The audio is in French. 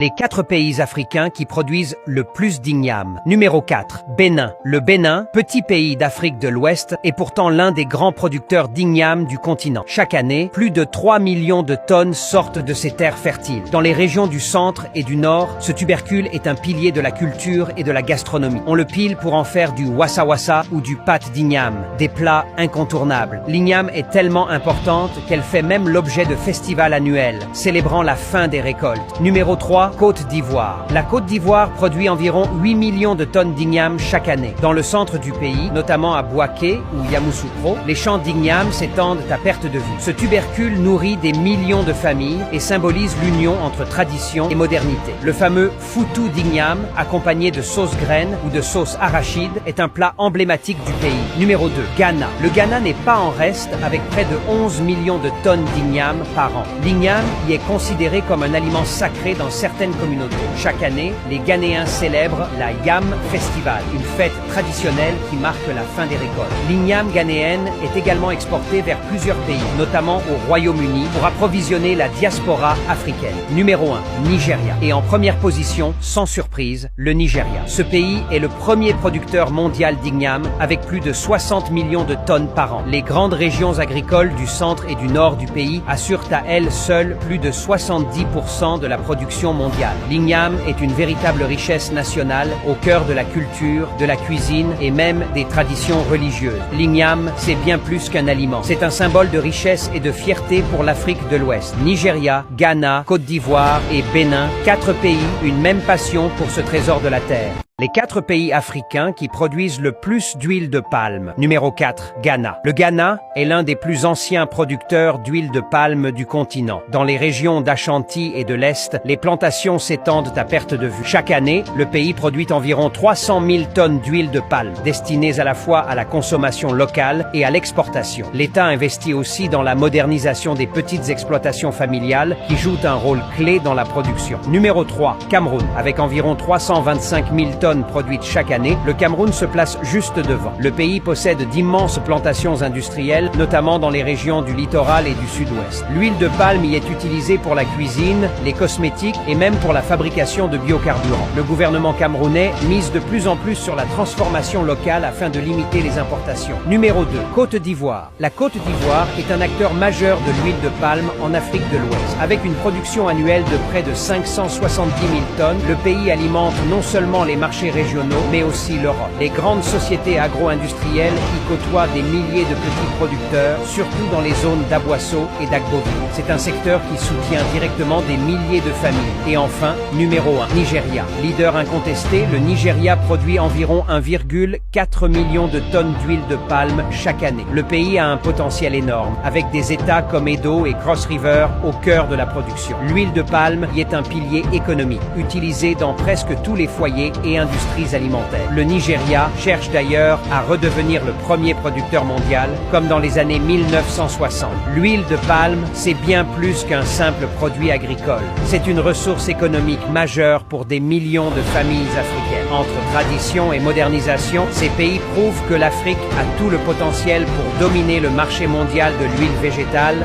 Les 4 pays africains qui produisent le plus d'igname. Numéro 4, Bénin. Le Bénin, petit pays d'Afrique de l'Ouest, est pourtant l'un des grands producteurs d'igname du continent. Chaque année, plus de 3 millions de tonnes sortent de ces terres fertiles. Dans les régions du centre et du nord, ce tubercule est un pilier de la culture et de la gastronomie. On le pile pour en faire du wassa-wassa ou du pâte d'igname, des plats incontournables. L'igname est tellement importante qu'elle fait même l'objet de festivals annuels, célébrant la fin des récoltes. Numéro 3, Côte d'Ivoire. La Côte d'Ivoire produit environ 8 millions de tonnes d'igname chaque année. Dans le centre du pays, notamment à Bouaké ou Yamoussoukro, les champs d'igname s'étendent à perte de vue. Ce tubercule nourrit des millions de familles et symbolise l'union entre tradition et modernité. Le fameux foutou d'igname, accompagné de sauce graine ou de sauce arachide, est un plat emblématique du pays. Numéro 2, Ghana. Le Ghana n'est pas en reste avec près de 11 millions de tonnes d'igname par an. L'igname y est considéré comme un aliment sacré dans certaines communautés. Chaque année, les Ghanéens célèbrent la Yam Festival, une fête traditionnelle qui marque la fin des récoltes. L'igname ghanéenne est également exportée vers plusieurs pays, notamment au Royaume-Uni, pour approvisionner la diaspora africaine. Numéro 1, Nigeria. Et en première position, sans surprise, le Nigeria. Ce pays est le premier producteur mondial d'igname, avec plus de 60 millions de tonnes par an. Les grandes régions agricoles du centre et du nord du pays assurent à elles seules plus de 70% de la production mondiale. L'igname est une véritable richesse nationale au cœur de la culture, de la cuisine et même des traditions religieuses. L'igname, c'est bien plus qu'un aliment. C'est un symbole de richesse et de fierté pour l'Afrique de l'Ouest. Nigeria, Ghana, Côte d'Ivoire et Bénin, 4 pays, une même passion pour ce trésor de la terre. Les 4 pays africains qui produisent le plus d'huile de palme. Numéro 4, Ghana. Le Ghana est l'un des plus anciens producteurs d'huile de palme du continent. Dans les régions d'Ashanti et de l'Est, les plantations s'étendent à perte de vue. Chaque année, le pays produit environ 300 000 tonnes d'huile de palme, destinées à la fois à la consommation locale et à l'exportation. L'État investit aussi dans la modernisation des petites exploitations familiales qui jouent un rôle clé dans la production. Numéro 3, Cameroun. Avec environ 325 000 tonnes produites chaque année, le Cameroun se place juste devant. Le pays possède d'immenses plantations industrielles, notamment dans les régions du littoral et du sud-ouest. L'huile de palme y est utilisée pour la cuisine, les cosmétiques et même pour la fabrication de biocarburants. Le gouvernement camerounais mise de plus en plus sur la transformation locale afin de limiter les importations. Numéro 2, Côte d'Ivoire. La Côte d'Ivoire est un acteur majeur de l'huile de palme en Afrique de l'Ouest. Avec une production annuelle de près de 570 000 tonnes, le pays alimente non seulement les marchés régionaux, mais aussi l'Europe. Les grandes sociétés agro-industrielles y côtoient des milliers de petits producteurs, surtout dans les zones d'Aboisseau et d'Agboville. C'est un secteur qui soutient directement des milliers de familles. Et enfin, numéro 1, Nigeria. Leader incontesté, le Nigeria produit environ 1,4 million de tonnes d'huile de palme chaque année. Le pays a un potentiel énorme, avec des États comme Edo et Cross River au cœur de la production. L'huile de palme y est un pilier économique, utilisé dans presque tous les foyers et industries alimentaires. Le Nigeria cherche d'ailleurs à redevenir le premier producteur mondial, comme dans les années 1960. L'huile de palme, c'est bien plus qu'un simple produit agricole. C'est une ressource économique majeure pour des millions de familles africaines. Entre tradition et modernisation, ces pays prouvent que l'Afrique a tout le potentiel pour dominer le marché mondial de l'huile végétale